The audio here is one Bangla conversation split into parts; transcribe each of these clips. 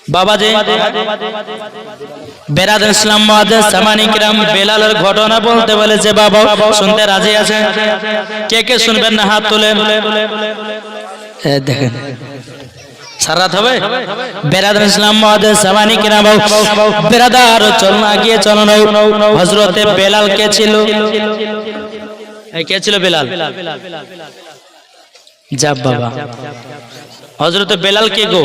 বাবাজি বেরাদার ইসলাম মুআজ্জিজ সামানি কিরাম বেলালের ঘটনা বলতে বলেছে বাবা শুনতে রাজি আছেন কে কে শুনবেন না হাত তুলেন এই দেখেন সারাত হবে বেরাদার ইসলাম মুআজ্জিজ সামানি কিরাম বেরাদার চলুন আগিয়ে চলুন হযরতে বেলাল কে ছিল এই কে ছিল বেলাল যাব বাবা হযরত বেলাল কে গো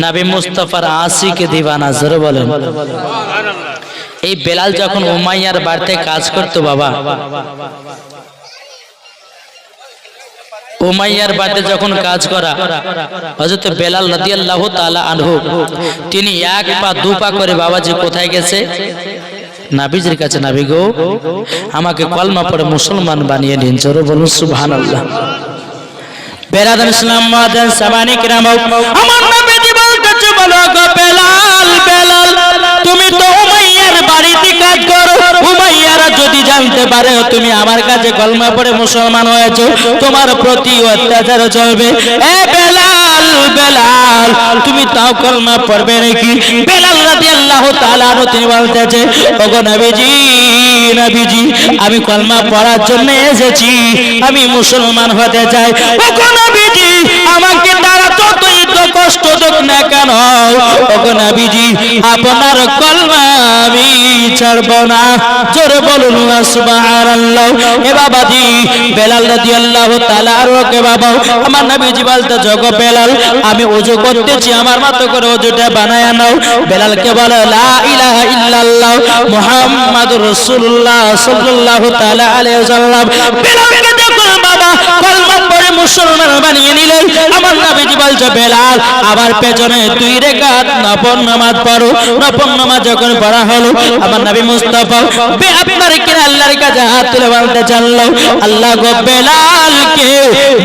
নবী মুস্তাফার আশিক দিওয়ানা জোরে বলেন এই বেলাল যখন উমাইয়ার বাড়িতে কাজ করত বাবা উমাইয়ার বাড়িতে যখন কাজ করা হযরত বেলাল রাদিয়াল্লাহু তাআলা আনহু তিনি এক পা দু পা করে বাবাজি কোথায় গেছে নবীজির কাছে নবী গো আমাকে কলমা পড়ে মুসলমান বানিয়ে দিন জোরে বলুন সুবহানাল্লাহ বেরাদার ইসলাম মুআজ্জিজ সামানি কিরাম আমার নবীজি বলতেছে বলো গো বেলাল বেলাল তুমি তো উমাইয়ার বাড়িতে কাজ করো উমাইয়ারা যদি জানতে পারে তুমি আমার কাছে কলমা পড়ে মুসলমান হয়েছো তোমার প্রতি অত্যাচার চলবে এ বেলাল বেলাল তুমি তাও কলমা পড়বে নাকি বেলাল রাদিয়াল্লাহু তাআলা আনহু তিনি বলতেছে ওগো নবীজি নবীজি আমি কলমা পড়ার জন্য এসেছি আমি মুসলমান হতে চাই ওগো নবীজি আমাকে তারা যতই তো কষ্ট দেখ না কেন ওগো নবীজি আপনার কলমা আমি ছাড়ব না জোরে বলুন সুবহানাল্লাহ এ বাবাজি বেলাল রাদিয়াল্লাহু তাআলা আরকে বাবা আমার নবীজি বলতে জগো বেলাল আমি ওযু করতেছি আমার মত করে ওযুটা বানায়া নাও বেলালকে বলে লা ইলাহা ইল্লাল্লাহ মুহাম্মাদুর রাসূলুল্লাহ সাল্লাল্লাহু তাআলা আলাইহি ওয়াসাল্লাম বেলালকে যখন বাবা কলমা পড়ে মুসলমান বানিয়ে নিলেন আমার নবীজি বলছে বেলাল আবার পেছনে দুই রাকাত নফল নামাজ পড়ো নফল নামাজ যখন পড়া হলো আমার নবী মুস্তাফা আপনার কিনা আল্লাহর কাছে হাত তুলে বলতে চাইলো আল্লাহ গো বেলালকে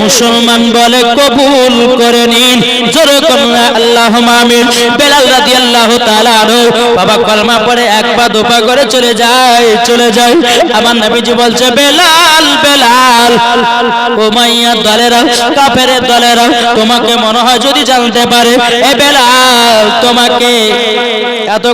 মুসলমান বলে কবুল করে নিন জোরে করুন আল্লাহুম্মা আমিন বেলাল রাদিয়াল্লাহু তাআলা আনহু বাবা কলমা পড়ে এক পা দু পা করে চলে যায় আমার নবীজি বলছে বেলাল বেলাল উমাইয়া দলেরা কাফেরের দলেরা তোমাকে মনে হয় যদি জানতে পারে এ বেলাল তোমাকে এত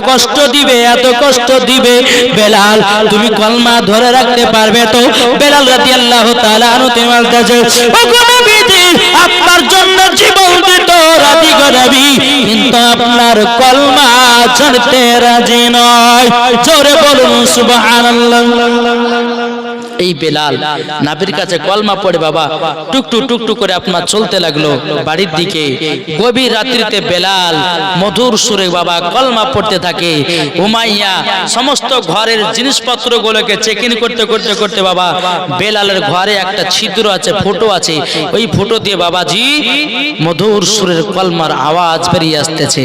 কষ্ট দিবে বেলাল তুমি কলমা ধরে রাখতে পারবে তো বেলাল রাদিয়াল্লাহু তাআলা আনহু তিনি বলতেছে ওগো নবীজি আপনার জন্য জীবন দিতে রাজি গো নবী কিন্তু আপনার কলমা ছাড়তে রাজি নয় জোরে বলুন সুবহানাল্লাহ এই বেলাল নবীর কাছে কলমা পড়ে বাবা টুকটুক করে আপনার চলতে লাগলো বাড়ির দিকে গভীর রাত্রিতে বেলাল মধুর সুরে বাবা কলমা পড়তে থাকে উমাইয়া সমস্ত ঘরের জিনিসপত্রগুলোকে চেক ইন করতে বাবা বেলালের ঘরে একটা ছিদ্র আছে ফুটো আছে ওই ফুটো দিয়ে বাবাজি মধুর সুরের কলমার আওয়াজ বেরিয়ে আসতেছে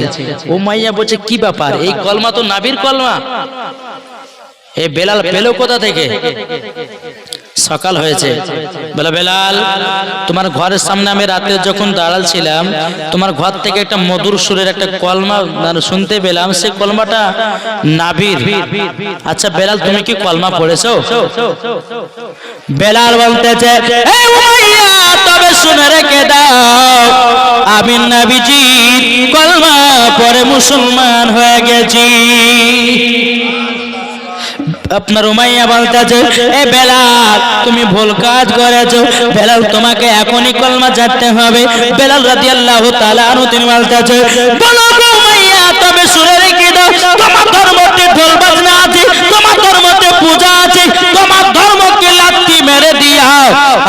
উমাইয়া বলছে কি ব্যাপার এই কলমা তো নবীর কলমা এ বেলাল পেলো কোথা থেকে সকাল হয়েছে বলে বেলাল তোমার ঘরের সামনে আমি রাতে যখন দাঁড়ালছিলাম তোমার ঘর থেকে একটা মধুর সুরের একটা কলমা শুনতে পেলাম সেই কলমাটা নবীর আচ্ছা বেলাল তুমি কি কলমা পড়েছো বেলাল বলতেছে এ উমাইয়া তবে শুনে রেখে দাও আমি নবীজির কলমা পড়ে মুসলমান হয়ে গেছি আপনার উমাইয়া বলতেছে এ বেলাল তুমি ভুল কাজ করেছো বেলাল তোমাকে এখনই কলমা ছাড়তে হবে বেলাল রাদিয়াল্লাহু তাআলা আনহু তিনি বলতেছে বলো গো উমাইয়া তবে শুনে রেখে দাও তোমার ধর্মতে ঢোল বাজনা আছে তোমার ধর্মতে পূজা আছে তোমার ধর্মকে লাথি মেরে দিয়া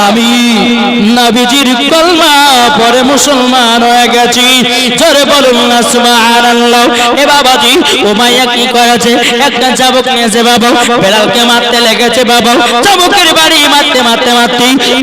আমি নবীজির কলমা পড়ে মুসলমান হয়ে গেছি জোরে বলুন না সুবহানাল্লাহ এ বাবাজি উমাইয়া কি করেছে একটা চাবুক নিয়েছে বাবা বেলালকে মারতে লেগেছে বাবা চাবুকের বাড়ি মারতে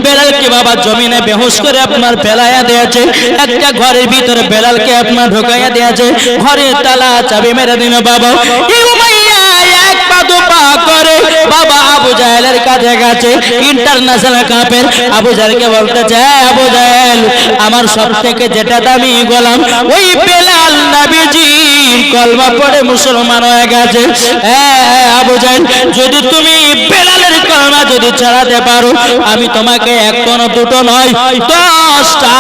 বেলালকে বাবা জমিনে বেহুশ করে আপনার ফেলাইয়া দিয়েছে একটা ঘরের ভিতরে বেলালকে আপনার ঢোকাইয়া দিয়েছে ঘরের তালা চাবি মেরে দিল বাবা এই উমাইয়া এক পা দুপা করে বাবা আবু জাহেলের কাছে গেছে, ইন্টারন্যাশনাল কাপের আবু জাহেলকে বলতেছে, আবু জাহেল আমার সবথেকে যেটা দামি গোলাম ওই বেলাল নবীজির কলমা পড়ে মুসলমান হয়ে গেছে। আবু জাহেল যদি তুমি বেলালের কলমা যদি ছাড়াতে পারো আমি তোমাকে একটা না দুটো নয় 10টা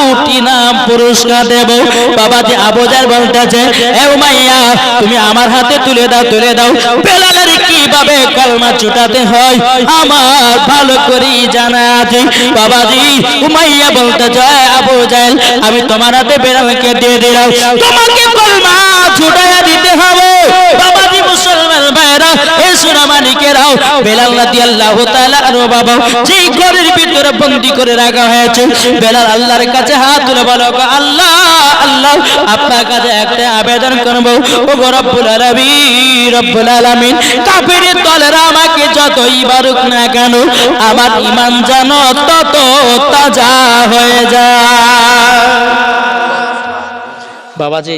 উট ইনাম পুরস্কার দেব। বাবাজি আবু জাহেল বলতেছে, এ উমাইয়া তুমি আমার হাতে তুলে দাও বেলালের কিভাবে কলমা ছুটাতে হয় আমার ভালো করে জানা আছে। বাবাজি উমাইয়া বলতেছে, আবু জাহেল আমি তোমার হাতে বেলালকে দিয়ে দিলাম, তোমাকে কলমা ছুটাইয়া দিতে হবে। বাবাজি মুসলমান ভাইরা এ সোনা মানিকেরাও বেলাল রাদিয়াল্লাহু তাআলা আনহু বাবা যেই ঘরের ভিতরে বন্দী করে রাখা হয়েছে, বেলাল আল্লাহর কাছে হাত তুলে বলো, আল্লাহ আল্লাহ আপনার কাছে একটা আবেদন করব, ও রব্বুল আলামিন কাফেরের দলেরা আমাকে যতই মারুক না কেন আমার ঈমান যেন তত তাজা হয়ে যায়। বাবাজি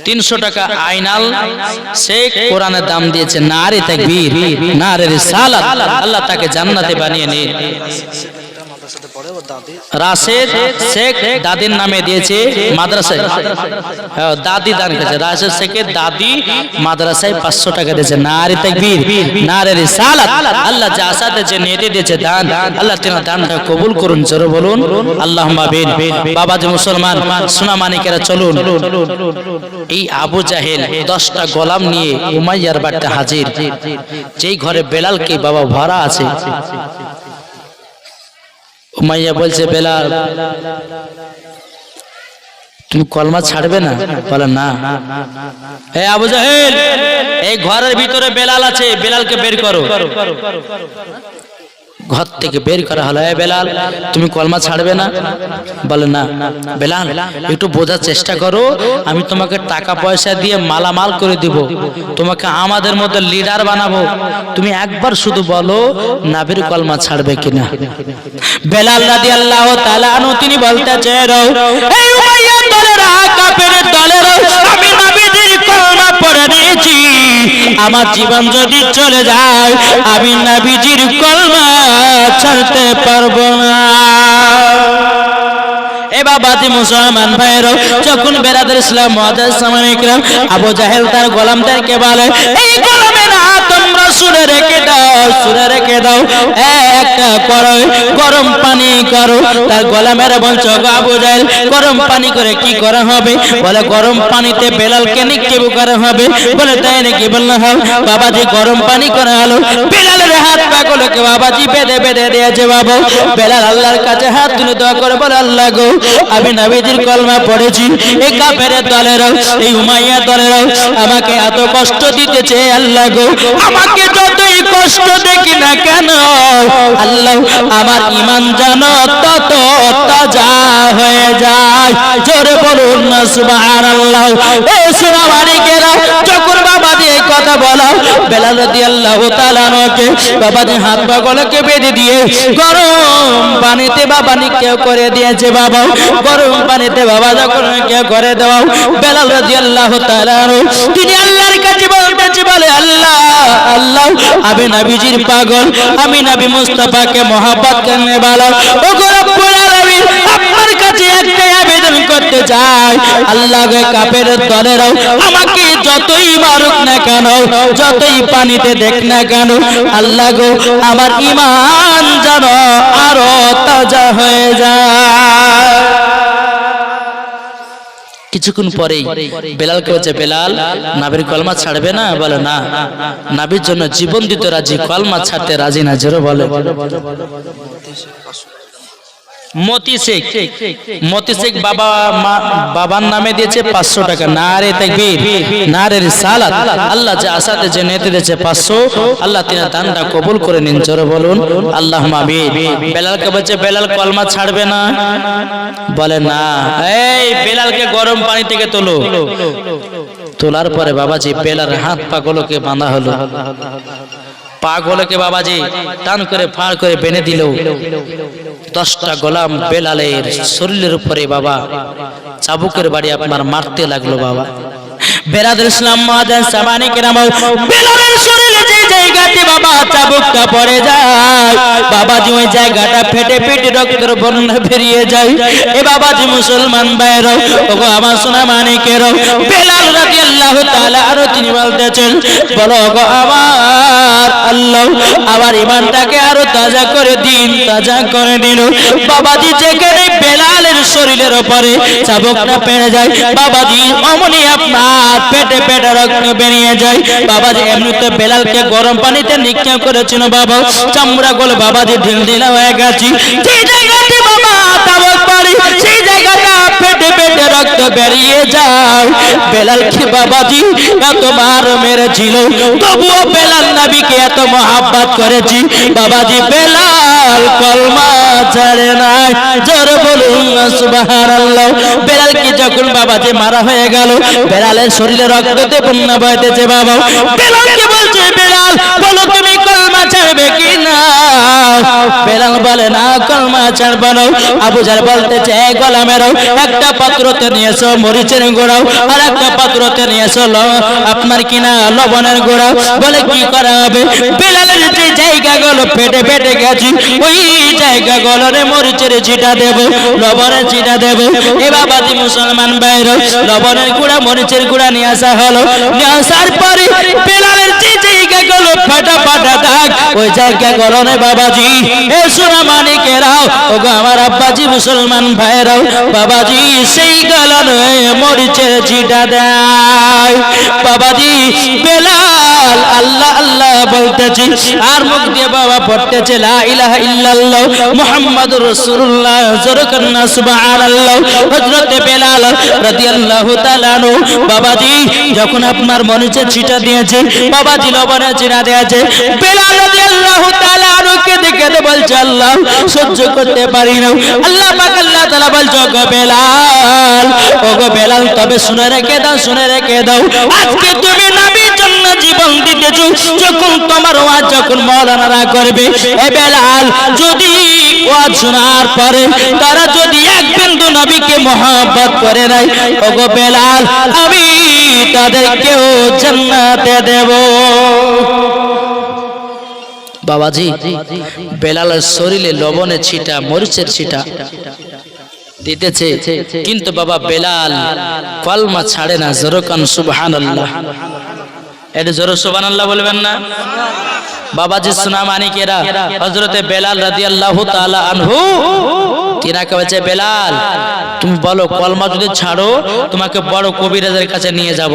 300 টাকা আইনাল শেখ কোরআনের দাম দিয়েছে। নারে তাকবীর, নারে রিসালাত। আল্লাহ তাকে জান্নাতে বানিয়ে নিন। রাশেদ শেখ দাদির নামে দিয়েছে মাদ্রাসায়, দাদি দান করেছে। রাশেদ শেখের দাদি মাদ্রাসায় 500 টাকা দিয়েছে। নারে তাকবীর, নারে রিসালাত। আল্লাহ যা আসাতে যে নিয়তে দিয়েছে দান, আল্লাহ তেনার দানটা কবুল করুন। জোরে বলুন আল্লাহুম্মা আমিন। বাবাজি মুসলমান সোনা মানিকেরা চলুন, এই আবু জাহেল 10টা গোলাম নিয়ে উমাইয়ার বাড়িতে হাজির। যেই ঘরে বেলালকে বাবা ভরা আছে, উমাইয়া বলছে, বেলাল তুমি কলমা ছাড়বে না? বলে না। হে আবু জাহেল এই ঘরের ভিতরে বেলাল আছে, বেলালকে বের করো। ঘর থেকে বের করা হলো, এ বেলাল তুমি কলমা ছাড়বে না? বলে না। বেলাল একটু বোঝার চেষ্টা করো, আমি তোমাকে টাকা পয়সা দিয়ে মালামাল করে দিব, তোমাকে আমাদের মধ্যে লিডার বানাবো, তুমি একবার শুধু বলো নবীর কলমা ছাড়বে কিনা। বেলাল রাদিয়াল্লাহু তাআলা আনহু তিনি বলতেছে, এই উমাইয়ার দলেরা কাফেরের দলেরা আমি নবীর কলমা পড়ে নিয়েছি, আমার জীবন যদি চলে যায় আমি নবীজির কলমা ছাড়তে পারবো না। এ বাবাজি মুসলমান ভাইরা যখন বেরাদার ইসলাম মুআজ্জাজ সামানে ইকরাম আবু জাহেল তার গোলামদেরকে বলে, এই গোলামেরা তোমরা শুনে রেখে দাও একটা করো গরম পানি করো। তার গোলামেরা বলছে, আবু জাহেল গরম পানি করে কি করা হবে? বলে গরম পানিতে বেলালকে নিক্ষেপ করা হবে। বলে তাই নাকি? বললাম হ্যাঁ। বাবাজি গরম পানি করা হলো, বেলালের হাত পা গুলোকে বাবাজি বেঁধে দিয়েছে। বাবা বেলাল আল্লাহর কাছে হাত তুলে দোয়া করে বলে, আল্লাহ গো আমি নবীজির কলমা পড়েছি, এই কাফেরের দলেরাও এই উমাইয়া দলেরাও আমাকে এত কষ্ট দিতেছে, আল্লাহ গো আমাকে যতই কষ্ট দেখি না কেন আল্লাহ আমার ঈমান যেন তত তাজা হয়ে যায়। জোরে বলুন না সুবহানাল্লাহ। এই সোনা মানিকেরা যখন বাবাজি এই কথা বলা, বেলাল রাদিয়াল্লাহু তাআলা আনহুকে বাবাজি হাত পা গুলোকে বেঁধে দিয়ে গরম পানিতে বাবা নিক্ষেপ করে দিয়েছে। বাবা গরম পানিতে বাবা যখন নিক্ষেপ করে দেওয়া, বেলাল রাদিয়াল্লাহু তাআলা তিনি আল্লাহর কাছে বলতেছে, বলে আল্লাহ আল্লাহ আমি নবীজির পাগল, আমি নবী মুস্তাফাকে মহব্বত করনে वाला, ও রব্বুল আলামিন আপনার কাছে একটাই আবেদন করতে চাই, আল্লাহ গে কাফেরের দলেরাও আমাকে যতই মারুক না কেন, যতই পানিতে দেখ না কেন, আল্লাহ গো আমার ঈমান যেন আরো তাজা হয়ে যায়। কিছুক্ষণ পরেই বেলালকে বলছে, বেলাল নবীর কলমা ছাড়বে না? বলে না। নবীর জন্য জীবন দিতে রাজি, কলমা ছাড়তে রাজি না। জোরে বলে। মতি শেখ বাবার নামে দিয়েছে 500 টাকা। নারে তাকবীর, নারে রিসালাত। আল্লাহ যে আসাতে যে নেতে দিয়েছে 500, আল্লাহ তিনা দানটা কবুল করে নিন। জোরে বলুন আল্লাহুম্মা আমিন। বেলালকে বলছে, বেলাল কলমা ছাড়বে না? বলে না। এই বেলালকে গরম পানি থেকে তোলো। তোলার পরে বাবাজি বেলালের হাত পা গুলোকে বাঁধা হলো, পা গুলোকে বাবাজি টান করে ফাড় করে বেঁধে দিল। 10টা গোলাম বেলালের শরীরের উপরে বাবা চাবুকের বাড়ি আপনার মারতে লাগলো বাবা। বেরাদুল ইসলাম মুআজ্জিন সামানি কেরাম, বেলালের শরীরে যে জায়গাতে বাবা চাবুকটা পড়ে যায় বাবাজি ওই জায়গাটা ফেটে ফেটে রক্তের বন্যা বেরিয়ে যায়। এ বাবাজি মুসলমান ভাইরা, ওগো আমার সোনা মানিকের, বেলাল রাদিয়াল্লাহু তাআলা আরো তিনি বলতেছেন, বলো গো আমার আল্লাহ আমার ঈমানটাকে আরো তাজা করে দিন, তাজা করে দিন। বাবাজি যেখানে বেলালের শরীরের উপরে চাবুকটা পড়ে যায় বাবাজি অমনি আপনার পেটে পেটে রক্ত বেরিয়ে যায়। বাবাজি এমনিতে বেলালকে গরম পানিতে নিক্ষেপ করেছিল বাবা, চামড়া গুলো বাবাজি ঢিলঢিলা হয়ে গেছে। যে জায়গাতে বাবা চাবুক পড়ে সেই জায়গাটা পেটে পেটে রক্ত বেরিয়ে যায়। বেলালকে বাবাজি এত মার মেরেছিল তবুও বেলাল নবীকে এত মহব্বত করেছি বাবাজি, বেলাল কলমা ছাড়ে নাই। জোরে বলুন সুবহানাল্লাহ। বেলালকে যখন বাবাজি মারা হয়ে গেল বেলালের শরীরে রক্ততে বন্যা বইতেছে বাবা। বেলালকে বলছে, বেলাল বলো তুমি কলমা ছাড়বে কি না? বেলাল বলে না কলমা ছাড়ব না। আবু জাহল বলতেছে, এই গোলামের একটা পাত্রতে নিয়েছো মরিচের গুঁড়াও আর একটা পাত্রতে নিয়েছো আপনার কিনা লবণের গুঁড়াও, বলে কি করা হবে? বেলালের যে জায়গাগুলো ফেটে ফেটে গেছে ওই জায়গাগুলোরে মরিচের ছিটা দেব, লবণের ছিটা দেব। এ বাবাজি মুসলমান ভাইরা, লবণের গুঁড়া মরিচের গুঁড়া নিয়ে আসা হলো। নিয়ে আসার পরে বেলালের যে জায়গাগুলো ফাটা ফাটা দাগ ওই জায়গাগুলোরে বাবাজি এ সোনা মানিকেরাও, ওগো আমার আব্বাজি মুসলমান ভাইরাও, বাবাজি সেই গালারে মরিচের ছিটা দেয়। বাবাজি বেলাল আল্লাহ আল্লাহ বলতেছি আর মুখ দিয়ে বাবা পড়তেছে লা ইলাহা ইল্লাল্লাহ মুহাম্মাদুর রাসূলুল্লাহ, জোরে কান্না সুবহানাল্লাহ। হযরত বেলাল রাদিয়াল্লাহু তাআলা আনহু বাবাজি যখন আপনার মরিচের ছিটা দিয়েছে বাবাজি লবণের ছিটা দিয়েছে, বেলাল রাদিয়াল্লাহু তাআলা আনহুকে দেখে বলছে আল্লাহ সহ্য করতে পারি না। আল্লাহ পাক আল্লাহ তাআলা বলছে, ওগো বেলাল, ওগো বেলাল তবে শুনে রেখে দাও, শুনে রেখে দাও, আজকে তুমি নবীর জন্য জীবন দিতেছো, যখন তোমার ওয়াজ যখন মাওলানারা করবে এ বেলাল যদি ওয়াজ শোনার পরে তারা যদি এক বিন্দু নবীকে মহব্বত করে নাই ওগো বেলাল আমি তাদেরকেও জান্নাতে দেব। বাবাজি বেলালের শরীরে লবণের ছিটা মরিচের ছিটা দিতেছে, কিন্তু বাবা বেলাল কলমা ছাড়ে না। জোরে কান সুবহানাল্লাহ। এটা জোরে সুবহানাল্লাহ বলবেন না? বাবাজি সোনা মানিকেরা, হযরতে বেলাল রাদিয়াল্লাহু তাআলা আনহু তিনাকে বলছে, বেলাল তুমি বলো কলমা যদি ছাড়ো তোমাকে বড় কবিরাজের কাছে নিয়ে যাব,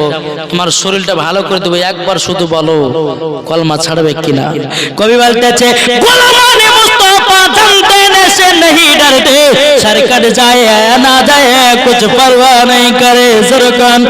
তোমার শরীরটা ভালো করে দেবো, একবার শুধু বলো কলমা ছাড়বে কিনা। কবি বলতেছে, গোলামানে মুস্তাফা জানতে से नहीं डरते, सरकट जाए ना जाए कुछ परवाह नहीं करे। जरकान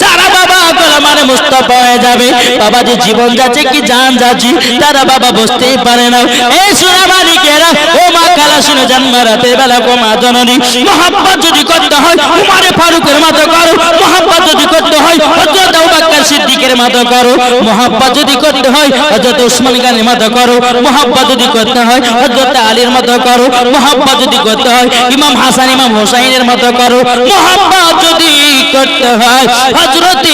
सारा बाबा গোলামানে মুস্তাফা হয়ে যাবে, বাবাজি জীবন যাচ্ছে কি জান যাচ্ছি তারা বাবা বুঝতেই পারে না। এই সোনা মালিকেরা ও মা খালা শুনে জন্ম রাতে বেলা গো মা জননী, মহব্বত যদি করতে হয় উমারে ফারুকের মতো করো, মহব্বত যদি করতে হয় হযরত আবু বকর সিদ্দিকের মতো করো, মহব্বত যদি করতে হয় হযরত উসমান গনির মতো করো, মহব্বত যদি করতে হয় হযরত আলীর মতো করো, মহব্বত যদি করতে হয় ইমাম হাসান ইমাম হুসাইনের মতো করো, মহব্বত যদি করতে হয় হযরত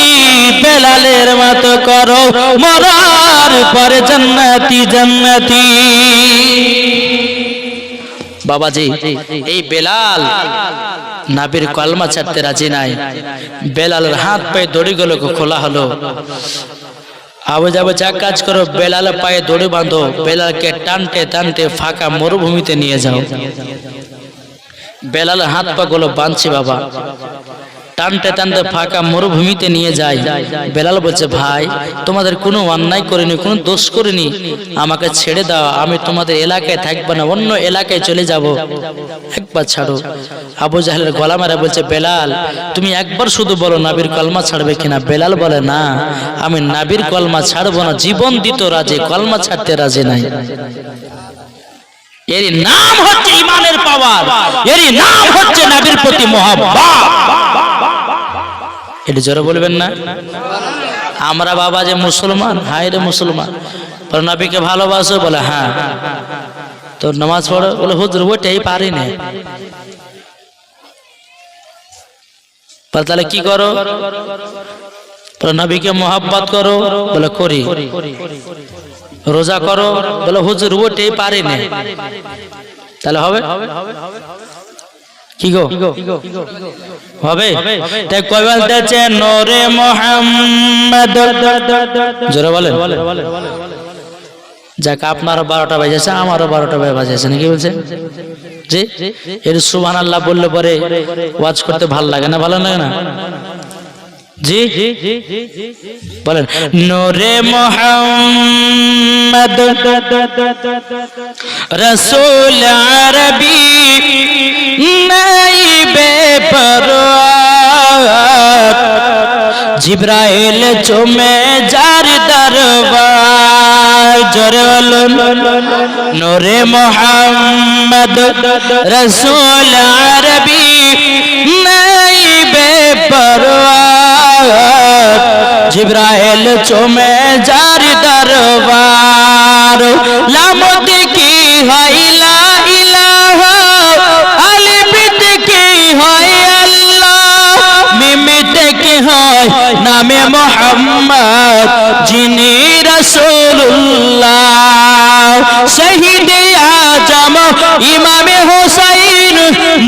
বেলালের মতো করো, মরার পরে জান্নাতি জান্নাতি। বাবাজি এই বেলাল নবীর কলমা ছাড়তে রাজি নাই। বেলালের হাত পায়ে দড়িগুলোকে খোলা হলো। আবু যাবে যা কাজ করো, বেলাল পায়ে দড়ি বাঁধো, বেলালকে টানতে টানতে ফাঁকা মরুভূমিতে নিয়ে যাও। বেলালের হাত পা গুলো বাঁধছে বাবা, টানতে টানতে ফাঁকা মরুভূমিতে নিয়ে যায়। বেলাল বলছে, ভাই তোমাদের কোনো অন্যায় করিনি, কোনো দোষ করিনি, আমাকে ছেড়ে দাও, আমি তোমাদের এলাকায় থাকবো না, অন্য এলাকায় চলে যাব, একবার ছাড়ো। আবু জাহেলের গলা মারা বলছে, বেলাল তুমি একবার শুধু বলো নবীর কলমা ছাড়বে কিনা। বেলাল বলে, না আমি নবীর কলমা ছাড়বো না, জীবন দিত রাজি, কলমা ছাড়তে রাজি নাই। এর নাম হচ্ছে ঈমানের পাওয়ার, এর নাম হচ্ছে নবীর প্রতি মহব্বত। এটা জোরে বলবেন না? আমরা বাবা যে মুসলমান, হায় রে মুসলমান, নবীকে ভালোবাসো, বলে হ্যাঁ। তো নামাজ পড়ো, বলে হুজুর ওইটাই পারি না। তাহলে কি করো? নবীকে মোহাব্বত করো, বলে করি। রোজা করো, বলে হুজুর ওটাই পারি না। তাহলে হবে কি গো? হবে। তাই কই বলতেছে নূরে মুহাম্মদ, জোরে বলেন। যাক, আপনারও 12টা বাজেছে, আমারও 12টা বাজেছে, নাকি বলছেন? জি, এর সুবহানাল্লাহ বললে পরে ওয়াজ করতে ভালো লাগে না? ভালো লাগে না? জি বলেন। নূরে মুহাম্মদ রাসূল আরবী নাইবে পরওয়ার, জিবরাইল চুমে যার দরবার। জোরে বলুন। নূরে মুহাম্মদ রাসূল আরবী নাইবে পরওয়ার, জিবরাইল চুমে যার দরবার। লামত কি হয় লা ইলাহা, আলিফ কি হয় আল্লাহ, মিম কি হয় নামে মুহাম্মদ, যিনি রাসূলুল্লাহ। শহীদ আজম ইমামে হুসাইন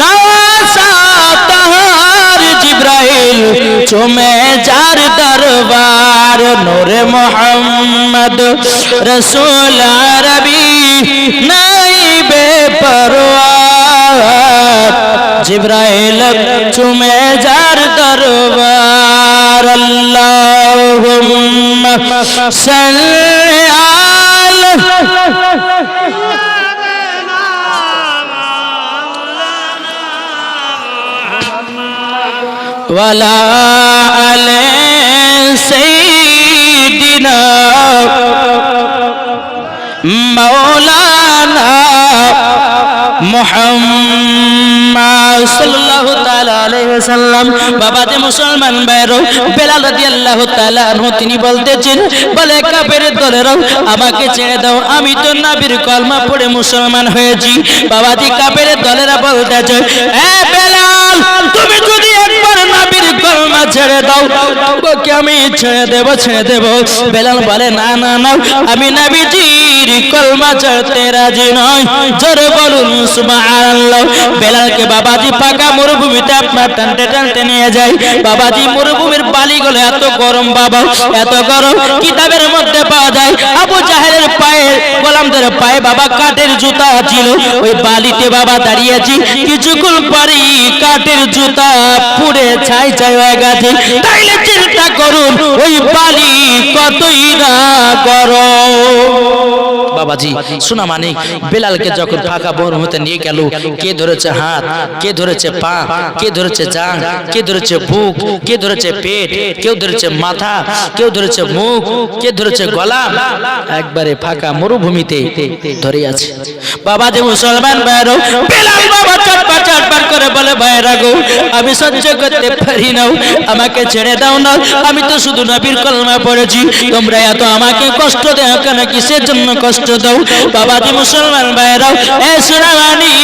নওয়াসা তাহার, জিবরাইল চুমে যার দরবার। নূরে মুহাম্মদ রাসূল আরবী নাইবে পরওয়ার, জিবরাইল চুমে যার দরবার। আল্লাহুম্মা সাল্লি আলা ওয়ালা আলে সাইয়্যিদিনা মাওলানা মুহাম্মদ সাল্লাল্লাহু তাআলা আলাইহি ওয়াসাল্লাম। বাবা যে মুসলমান ভাইরা, বেলাল রাদিয়াল্লাহু তাআলা আনহু তিনি বলতেছেন, বলে কাফেরের দলেরা আমাকে ছেড়ে দাও, আমি তো নবীর কলমা পড়ে মুসলমান হয়েছি। বাবাজি কাফেরের দলেরা বলতেছে, এ বেলাল, তুমি যদি একবার নবীর কলমা ছেড়ে দাও, ওকে আমি ছেড়ে দেব। বেলাল বলে, না না না, আমি নবীজির কলমা ছাড়তে রাজি নই। জোরে বলুন সুবহানাল্লাহ। বেলালকে বাবাজি পাকা মরুভূমিতে আপনার টানতে টানতে নিয়ে যায়। বাবাজি মরুভূমির বালিগুলো এত গরম, বাবা এত গরম, কিতাবের মধ্যে পাওয়া যায় আবু জাহেলের পায়ে, গোলামদের পায়ে বাবা কাঠের জুতা ছিল। ওই বালিতে বাবা দাঁড়িয়েছি, কিছুক্ষণ পরে কাঠের জুতা পুড়ে ছাই ছাই হয়ে গেছে। তাইলে চিন্তা করুন ওই বালি কতই না গরম। বাবাজি শোনা মানে, বেলালকে যখন ফাঁকা মরুভূমিতে নিয়ে গেল, কে ধরেছে হাত, কে ধরেছে পা, কে ধরেছে জান, কে ধরেছে বুক, কে ধরেছে পেট, কেউ ধরেছে মাথা, কেউ ধরেছে মুখ, কে ধরেছে গলা, একবারে ফাঁকা মরুভূমিতে ধরে আছে। বাবা যে মুসলমান ভাইরা, বেলাল বাবা চটপট করে বলে, ভাইরা গো, আমি সহ্য করতে পারি না, আমাকে ছেড়ে দাও না, আমি তো শুধু নবীর কলমা পড়েছি, তোমরা এত আমাকে কষ্ট দাও কেন, কিসের জন্য কষ্ট দাও? বাবা যে মুসলমান ভাইরা, এ সুরামানি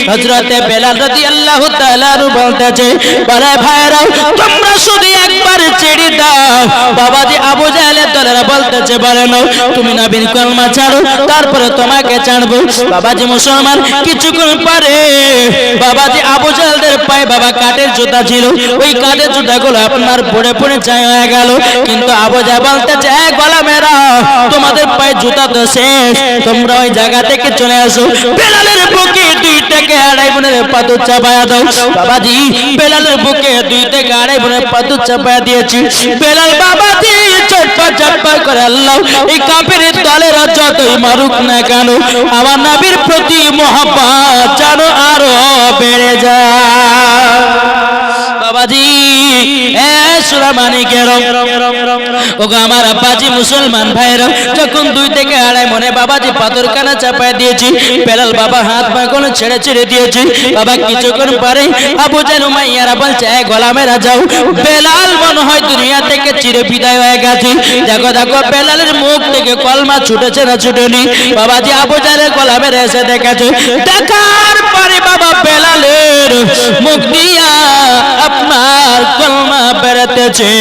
হযরতে বেলাল রাদিয়াল্লাহু তাআলা বলতেছে, বলে ভাইরা তোমরা শুধু একবার ছেড়ে দাও। বাবা যে আবু জাহেলের দলেরা বলতেছে, বলে না, তুমি নবীর কলমা ছাড়ো, তারপরে তোমাকে ছাড়বো। বাবা যে মুসলমান, কিছুক্ষণ পরে বাবা যে আবু জাহেলদের পায়ে বাবা কাঠের জুতা ছিল, ওই কাঠের জুতাগুলো আপনার পড়ে পড়ে ছাই হয়ে গেল। কিন্তু আবু জাহেল বলতেছে, এক গোলামেরা, তোমাদের পায়ে জুতা তো শেষ, তোমরা ওই জায়গা থেকে চলে আসো। বেলালের বুকে 2 থেকে 2.5 বোনের পাথর চাপায়া দাও। বাবাজি বেলালের বুকে 2 থেকে 2.5 বোনের পাথর চাপায়া দিয়েছি। বেলাল বাবাজি চটপট করে, আল্লাহ, এই কাফেরের দলেরা যতই মারুক না কেন, আমার নবীর প্রতি মহব্বত যেন আরো বেড়ে যায়। বাবাজি এ সুরামানিকের, ওগো আমার আব্বাজি মুসলমান ভাইরা, যখন 2 থেকে 2.5 মনে বাবাজি পাথর কানা চাপায় দিয়েছি, বেলাল বাবা হাত পা কোনো ছেড়ে দিয়েছি। বাবা কিছুক্ষণ পরে আবু জাহেল উমাইয়ারা বলছে, এ গোলামেরা যাও, বেলাল মনে হয় দুনিয়া থেকে চির বিদায় হয়ে গেছে। দেখো বেলালের মুখ থেকে কলমা ছুটেছে না ছুটেনি? বাবাজি আবু জাহেলের গোলামেরা এসে দেখেছে, দেখার পরে বাবা বেলালের মুখ দিয়া আপনার বলতেছে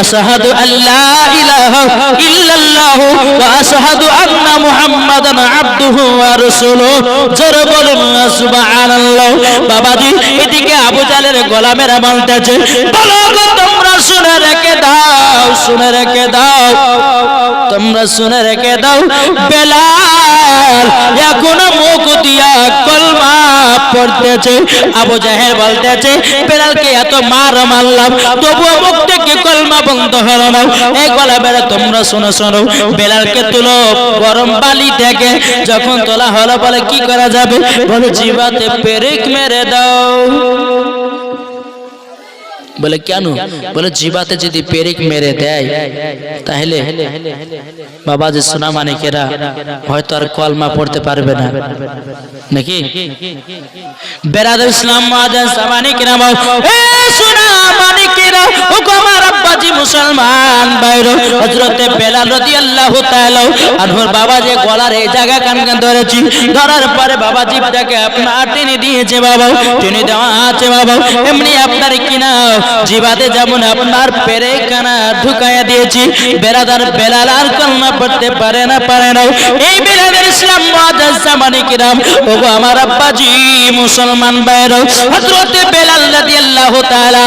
আশহাদু আল্লা ইলাহা ইল্লাল্লাহ ওয়া আশহাদু আন্না মুহাম্মাদান আবদুহু ওয়া রাসূলুহু। জোরে বলুন সুবহানাল্লাহ। বাবাজি এদিকে আবু জাহেলের গোলামেরা বলতেছে বলো তোমরা শুনে রেখে দাও, শুনে রেখে দাও, তোমরা শুনে রেখে দাও, বেলাল এখনো মুখ দিয়া কলমা পড়তেছে। আবু জাহেল বলতেছে বেলালকে এত মারলাম তবুও মুখ থেকে কলমা বন্ধ হলো না। এই গোলামেরা তোমরা শোনো শোনো, বেলালকে তুলো গরম বালি থেকে। যখন তোলা হলো বলে কি করা যাবে? বলে জিভাতে পেরেক মেরে দাও। বলে কেন? বলে জিভাতে যদি পেরেক মেরে দেয় তাহলে বাবা যে সোনা মানিকেরা হয়তো আর কলমা পড়তে পারবে না, নাকি? বেরাদর ইসলাম মাদান সামানিকেরা, এ সোনা মানিকেরা, ও আমার আব্বাজি মুসলমান ভাইরা, হযরতে বেলাল রাদিয়াল্লাহু তাআলা আনহুর বাবা যে গলার এই জায়গা কান ধরেছি, ধরার পরে বাবা জিভটাকে আপনার টেনে দিয়েছে, বাবা টেনে দেওয়া আছে বাবা। এমনি আপনার কিনা জিবাতে যেমন আপনার পেরেখানা ঢুকাইয়া দিয়েছি। বেরাদার বেলাল আর কলমা পড়তে পারে না, পারে না। এই বেলালের ইসলাম মুআজ্জাজ জামানে কিরাম, ওগো আমার আব্বাজি মুসলমান ভাইরা, হযরতে বেলাল রাদিয়াল্লাহু তাআলা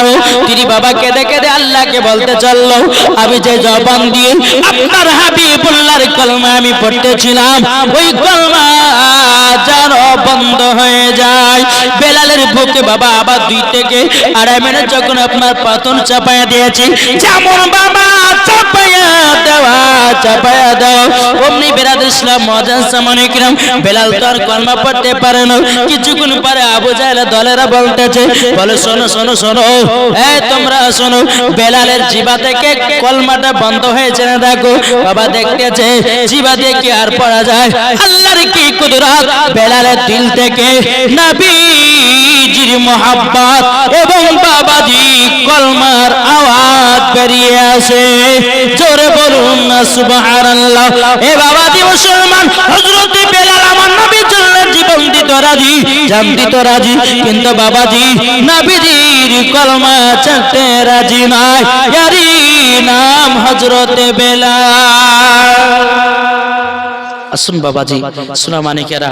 তিনি বাবাকে দেখে দে আল্লাহকে বলতে চললো আমি যে জবান দিয়ে আপনার হাবিবুল্লাহর কলমা আমি পড়তেছিলাম ওই কলমা যেন বন্ধ হয়ে যায়। বেলালের বুকে বাবা আবার 2 থেকে 2.5 মিনিট যখন আপনার পাতন চাপায়া দিয়েছি, যেমন বাবা চাপায়া দেওয়া চাপায়া দেওয়া, অমনি বেরাদর ইসলাম মুআজ্জাজ জামানে কিরাম, বেলাল তো আর কলমা পড়তে পারে না। কিছুক্ষণ পরে আবু জাহেল দলেরা বলতেছে, বলে শোনো শোনো শোনো, এই তোমরা শোনো, বেলালের জিবা থেকে কলমাটা বন্ধ হয়েছে না দেখো। বাবা দেখতেছে জিবা দিয়ে কি আর পড়া যায়? আল্লাহর কি কুদরত! বেলালের দিল থেকে নবীজির মোহাব্বত এবং বাবাজি কলমার আওয়াজ বেরিয়ে আসে। জোরে বলুন না সুবহানাল্লাহ। এ বাবাজি মুসলমান, হযরত বেলাল আমার নবীর জন্য জীবন দিতে রাজি, জান দিতে রাজি, কিন্তু বাবাজি নবীজির কলমা ছাড়তে রাজি নাই। ইয়ারি নাম হযরত বেলাল। আসুন বাবাজি সোনা মানিকেরা,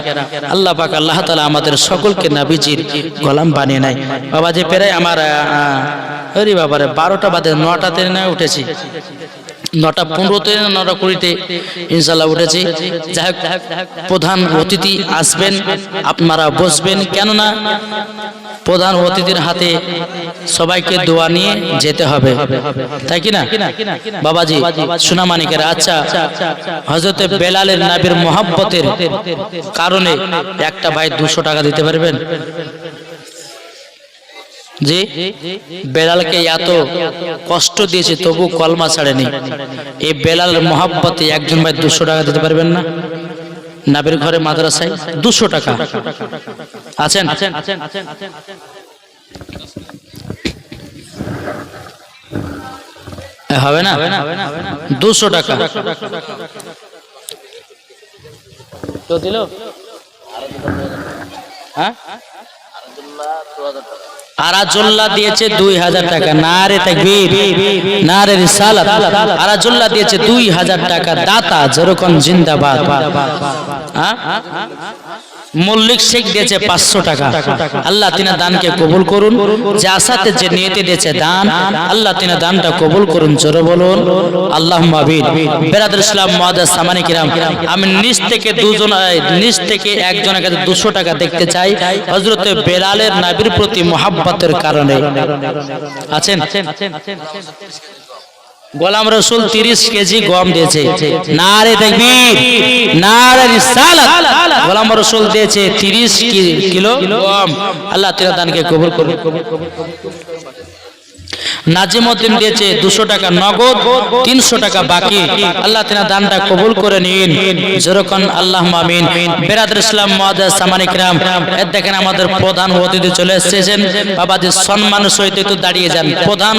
আল্লাহ পাক আল্লাহ তাআলা আমাদের সকলকে নবীজির গোলাম বানিয়ে নেয়। বাবাজি প্রায় আমার আরে বাবারে 12টা বাজে, 9টাতে না উঠেছি, 9:15-তে 9:20-তে ইনশাআল্লাহ উঠেছি। যাই হোক, প্রধান অতিথি আসবেন, আপনারা বসবেন, কেননা প্রধান অতিথির হাতে সবাইকে দোয়া নিয়ে যেতে হবে, তাই কি না বাবাজি সোনা মানিকেরা? আচ্ছা, হযরতে বেলালের নবীর মোহাব্বতের কারণে একটা ভাই 200 টাকা দিতে পারবেন? জি, বেলালকে এত কষ্ট দিয়েছে তবু কলমা ছাড়েনি। এই বেলালের মোহাব্বতে একজন ভাই 200 টাকা দিতে পারবেন না? নবীর ঘরে মাদ্রাসায় 200 টাকা আছেন? হবে না? 200 টাকা তো দিল। হ্যাঁ, আরাজুল্লাহ দিয়েছে 2000 টাকা। নারে তাকবীর, নারে রিসালাত। আরাজুল্লাহ দিয়েছে 2000 টাকা। দাতা যেরকম জিন্দাবাদ। হ্যাঁ, মল্লিক শেখ দিয়েছে 500 টাকা। আল্লাহ তিনা দানকে কবুল করুন। যে আশাতে যে নিয়তে দিয়েছে দান, আল্লাহ তিনা দানটা কবুল করুন। জোরে বলুন আল্লাহুম্মা আমিন। বেরাদর ইসলাম মুআজ্জাজ সামানি কিরাম, আমি নিচ থেকে একজনের কাছে 200 টাকা দেখতে চাই, হযরতে বেলালের নবীর প্রতি মুহাব্বতের কারণে। আছেন? গোলাম রসুল 30 কেজি গম দিয়েছে। নারে তাকবীর, নারে রিসালাত। গোলাম রসুল দিয়েছে 30 কিলো গম। আল্লাহ তাআলা দানকে কবুল করুন। নাজিমউদ্দিন দিয়েছে 200 টাকা নগদ, 300 টাকা বাকি। আল্লাহ তাআলা দানটা কবুল করে নিন। যেরকম আল্লাহুম্মা আমিন। বেরাদর ইসলাম মুআজ্জাজ সামানি কিরাম, দেখেন আমাদের প্রধান অতিথি চলে এসেছেন। বাবাজি সম্মান সহিত একটু দাঁড়িয়ে যান। প্রধান